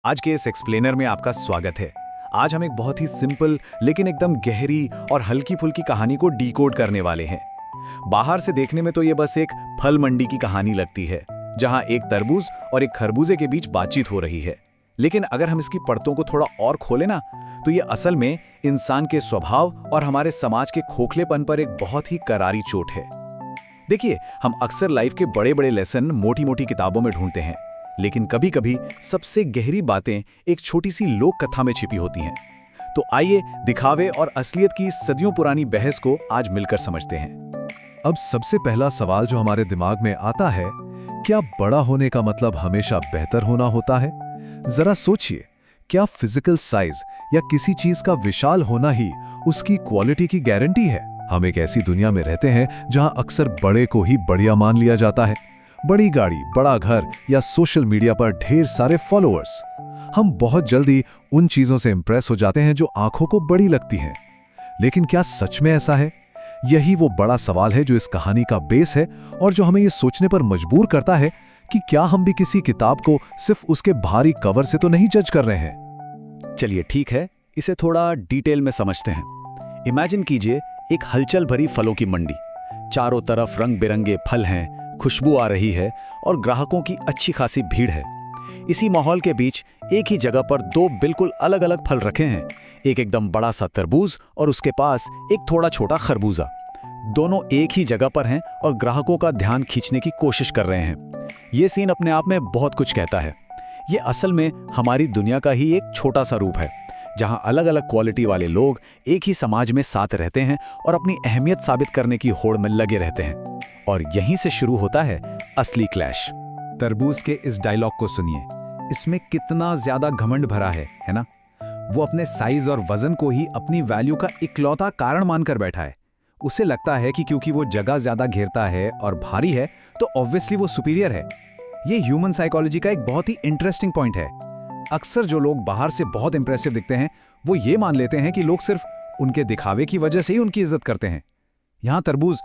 आज के इस एक्सप्लेनर में आपका स्वागत है। आज हम एक बहुत ही सिंपल लेकिन एकदम गहरी और हल्की फुल्की कहानी को डीकोड करने वाले हैं। बाहर से देखने में तो ये बस एक फल मंडी की कहानी लगती है, जहां एक तरबूज और एक खरबूजे के बीच बातचीत हो रही है। लेकिन अगर हम इसकी परतों को थोड़ा और खोलें ना, तो ये असल में इंसान के स्वभाव और हमारे समाज के खोखलेपन पर एक बहुत ही करारी चोट है। देखिए, हम अक्सर लाइफ के बड़े बड़े लेसन मोटी मोटी किताबों में ढूंढते हैं, लेकिन कभी कभी सबसे गहरी बातें एक छोटी सी लोक कथा में छिपी होती हैं। तो आइए दिखावे और असलियत की सदियों पुरानी बहस को आज मिलकर समझते हैं। अब सबसे पहला सवाल जो हमारे दिमाग में आता है, क्या बड़ा होने का मतलब हमेशा बेहतर होना होता है? जरा सोचिए, क्या फिजिकल साइज या किसी चीज का विशाल होना ही उसकी क्वालिटी की गारंटी है? हम एक ऐसी दुनिया में रहते हैं जहां अक्सर बड़े को ही बढ़िया मान लिया जाता है। बड़ी गाड़ी, बड़ा घर या सोशल मीडिया पर ढेर सारे फॉलोअर्स। हम बहुत जल्दी उन चीजों से इंप्रेस हो जाते हैं जो आंखों को बड़ी लगती हैं। लेकिन क्या सच में ऐसा है? यही वो बड़ा सवाल है जो इस कहानी का बेस है और जो हमें ये सोचने पर मजबूर करता है कि क्या हम भी किसी किताब को सिर्फ उसके भारी कवर से तो नहीं जज कर रहे हैं। चलिए ठीक है, इसे थोड़ा डिटेल में समझते हैं। इमेजिन कीजिए एक हलचल भरी फलों की मंडी। चारों तरफ रंग बिरंगे फल हैं, खुशबू आ रही है और ग्राहकों की अच्छी खासी भीड़ है। इसी माहौल के बीच एक ही जगह पर दो बिल्कुल अलग अलग फल रखे हैं। एक एकदम बड़ा सा तरबूज और उसके पास एक थोड़ा छोटा खरबूजा। दोनों एक ही जगह पर हैं और ग्राहकों का ध्यान खींचने की कोशिश कर रहे हैं। ये सीन अपने आप में बहुत कुछ कहता है। ये असल में हमारी दुनिया का ही एक छोटा सा रूप है, जहां अलग अलग क्वालिटी वाले लोग एक ही समाज में साथ रहते हैं और अपनी अहमियत साबित करने की होड़ में लगे रहते हैं। और यहीं से शुरू होता है असली क्लैश। तरबूज के इस डायलॉग को सुनिए, इसमें कितना ज्यादा घमंड भरा है ना? वो अपने साइज और वजन को ही अपनी वैल्यू का इकलौता कारण मानकर बैठा है। उसे लगता है कि क्योंकि वो जगह ज्यादा घेरता है और भारी है तो ऑब्वियसली वो सुपीरियर है। ये ह्यूमन साइकोलॉजी का एक बहुत ही इंटरेस्टिंग पॉइंट है। अक्सर जो लोग बाहर से बहुत इंप्रेसिव दिखते हैं, वो ये मान लेते हैं कि लोग सिर्फ उनके दिखावे की वजह से ही उनकी इज्जत करते हैं। यहां तरबूज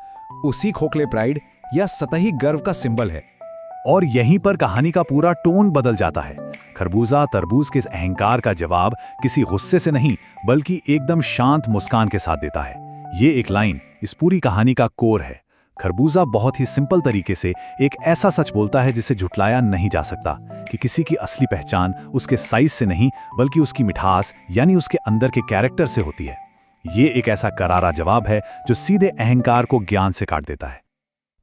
उसी खोखले प्राइड या सतही गर्व का सिंबल है। और यहीं पर कहानी का पूरा टोन बदल जाता है। खरबूजा तरबूज के इस अहंकार का जवाब किसी गुस्से से नहीं, बल्कि एकदम शांत मुस्कान के साथ देता है। ये एक लाइन इस पूरी कहानी का कोर है। खरबूजा बहुत ही सिंपल तरीके से एक ऐसा सच बोलता है जिसे झुटलाया नहीं जा सकता, कि किसी की असली पहचान उसके साइज से नहीं, बल्कि उसकी मिठास यानी उसके अंदर के कैरेक्टर से होती है। ये एक ऐसा करारा जवाब है जो सीधे अहंकार को ज्ञान से काट देता है।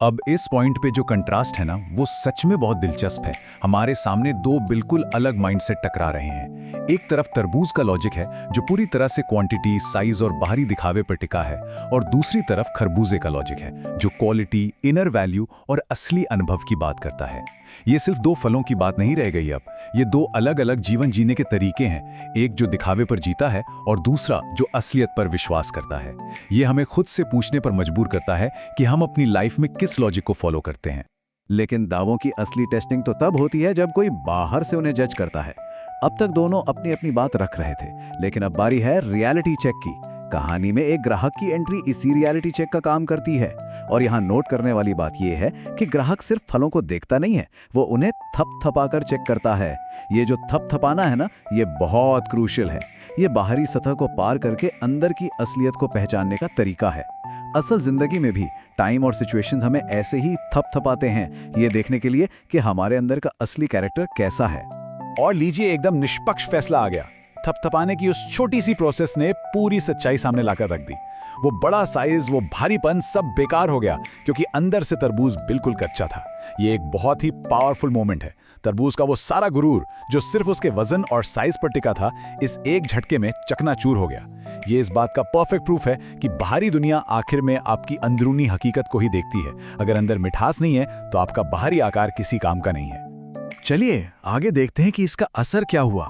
अब इस पॉइंट पे जो कंट्रास्ट है ना, वो सच में बहुत दिलचस्प है। हमारे सामने दो बिल्कुल अलग माइंडसेट टकरा रहे हैं। एक तरफ तरबूज का लॉजिक है जो पूरी तरह से क्वांटिटी, साइज और बाहरी दिखावे पर टिका है, और दूसरी तरफ खरबूजे का लॉजिक है जो क्वालिटी, इनर वैल्यू और असली अनुभव की बात करता है। ये सिर्फ दो फलों की बात नहीं रह गई, अब ये दो अलग अलग जीवन जीने के तरीके हैं। एक जो दिखावे पर जीता है और दूसरा जो असलियत पर विश्वास करता है। ये हमें खुद से पूछने पर मजबूर करता है कि हम अपनी लाइफ में किस लॉजिक को फॉलो करते हैं। लेकिन दावों की असली टेस्टिंग तो तब होती है जब कोई बाहर से उन्हें जज करता है। अब तक दोनों अपनी अपनी बात रख रहे थे, लेकिन अब बारी है रियलिटी चेक की। कहानी में एक ग्राहक की एंट्री इसी रियलिटी चेक का काम करती है। और यहाँ नोट करने वाली बात यह है कि ग्राहक सिर्फ फलों को देखता नहीं है, वो उन्हें थपथपाकर चेक करता है। ये जो थपथपाना है ना, ये बहुत क्रूशियल है। ये बाहरी सतह को पार करके अंदर की असलियत को पहचानने का तरीका है। असल जिंदगी में भी टाइम और सिचुएशंस हमें ऐसे ही थपथपाते हैं, ये देखने के लिए कि हमारे अंदर का असली कैरेक्टर कैसा है। और लीजिए, एकदम निष्पक्ष फैसला आ गया। थपथपाने की उस छोटी सी प्रोसेस ने पूरी सच्चाई सामने लाकर रख दी। वो बड़ा साइज, वो भारीपन सब बेकार हो गया, क्योंकि अंदर से तरबूज बिल्कुल कच्चा था। ये एक बहुत ही पावरफुल मोमेंट है। तरबूज का वो सारा गुरूर जो सिर्फ उसके वजन और साइज पर टिका था, इस एक झटके में चकनाचूर हो गया। ये इस बात का परफेक्ट प्रूफ है कि बाहरी दुनिया आखिर में आपकी अंदरूनी हकीकत को ही देखती है। अगर अंदर मिठास नहीं है तो आपका बाहरी आकार किसी काम का नहीं है। चलिए आगे देखते हैं कि इसका असर क्या हुआ।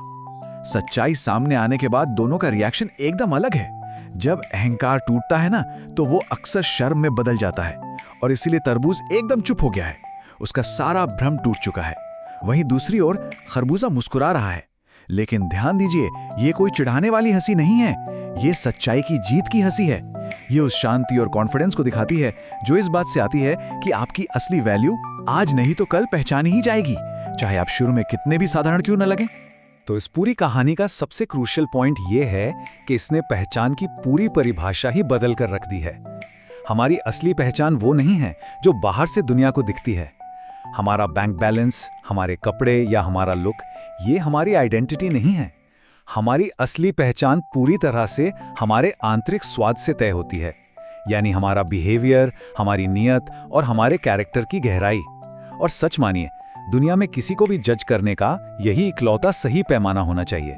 सच्चाई सामने आने के बाद दोनों का रिएक्शन एकदम अलग है। जब अहंकार टूटता है ना, तो वो अक्सर शर्म में बदल जाता है, और इसीलिए तरबूज एकदम चुप हो गया है। उसका सारा भ्रम टूट चुका है। वहीं दूसरी ओर खरबूजा मुस्कुरा रहा है। लेकिन ध्यान दीजिए, ये कोई चिढ़ाने वाली हंसी नहीं है, ये सच्चाई की जीत की हंसी है। ये उस शांति और कॉन्फिडेंस को दिखाती है जो इस बात से आती है कि आपकी असली वैल्यू आज नहीं तो कल पहचानी ही जाएगी, चाहे आप शुरू में कितने भी साधारण क्यों न लगें। तो इस पूरी कहानी का सबसे क्रूशियल पॉइंट ये है कि इसने पहचान की पूरी परिभाषा ही बदल कर रख दी है। हमारी असली पहचान वो नहीं है जो बाहर से दुनिया को दिखती है। हमारा बैंक बैलेंस, हमारे कपड़े या हमारा लुक, ये हमारी आइडेंटिटी नहीं है। हमारी असली पहचान पूरी तरह से हमारे आंतरिक स्वाद से तय होती है, यानी हमारा बिहेवियर, हमारी नीयत और हमारे कैरेक्टर की गहराई। और सच मानिए, दुनिया में किसी को भी जज करने का यही इकलौता सही पैमाना होना चाहिए।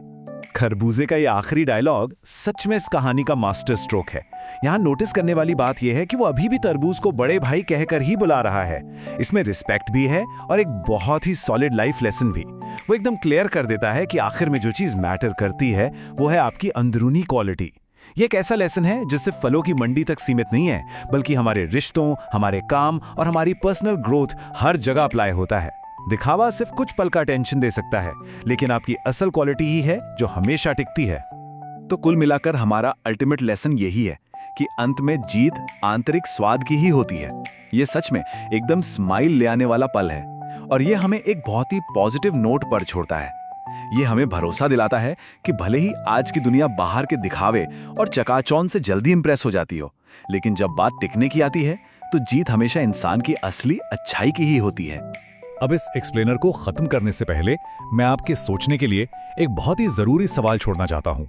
खरबूजे का ये आखिरी डायलॉग सच में इस कहानी का मास्टर स्ट्रोक है। यहाँ नोटिस करने वाली बात यह है कि वो अभी भी तरबूज को बड़े भाई कहकर ही बुला रहा है। इसमें रिस्पेक्ट भी है और एक बहुत ही सॉलिड लाइफ लेसन भी। वो एकदम क्लियर कर देता है कि आखिर में जो चीज मैटर करती है वो है आपकी अंदरूनी क्वालिटी। ये एक ऐसा लेसन है जो सिर्फ फलों की मंडी तक सीमित नहीं है, बल्कि हमारे रिश्तों, हमारे काम और हमारी पर्सनल ग्रोथ हर जगह अप्लाई होता है। दिखावा सिर्फ कुछ पल का टेंशन दे सकता है, लेकिन आपकी असल क्वालिटी ही है जो हमेशा टिकती है। तो कुल मिलाकर हमारा अल्टीमेट लेसन यही है कि अंत में जीत आंतरिक स्वाद की ही होती है। ये सच में एकदम स्माइल ले आने वाला पल है, और ये हमें एक बहुत ही पॉजिटिव नोट पर छोड़ता है। ये हमें भरोसा दिलाता है कि भले ही आज की दुनिया बाहर के दिखावे और चकाचौंध से जल्दी इंप्रेस हो जाती हो, लेकिन जब बात टिकने की आती है तो जीत हमेशा इंसान की असली अच्छाई की ही होती है। अब इस एक्सप्लेनर को खत्म करने से पहले मैं आपके सोचने के लिए एक बहुत ही जरूरी सवाल छोड़ना चाहता हूं।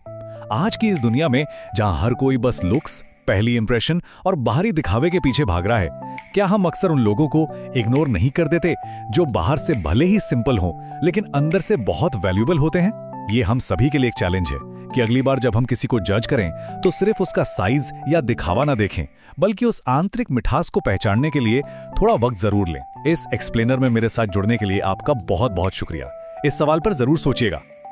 आज की इस दुनिया में जहां हर कोई बस लुक्स, पहली इंप्रेशन और बाहरी दिखावे के पीछे भाग रहा है, क्या हम अक्सर उन लोगों को इग्नोर नहीं कर देते जो बाहर से भले ही सिंपल हों लेकिन अंदर से बहुत वैल्यूएबल होते हैं? ये हम सभी के लिए एक चैलेंज है कि अगली बार जब हम किसी को जज करें तो सिर्फ उसका साइज या दिखावा ना देखें, बल्कि उस आंतरिक मिठास को पहचानने के लिए थोड़ा वक्त जरूर लें। इस एक्सप्लेनर में मेरे साथ जुड़ने के लिए आपका बहुत बहुत शुक्रिया। इस सवाल पर जरूर सोचिएगा।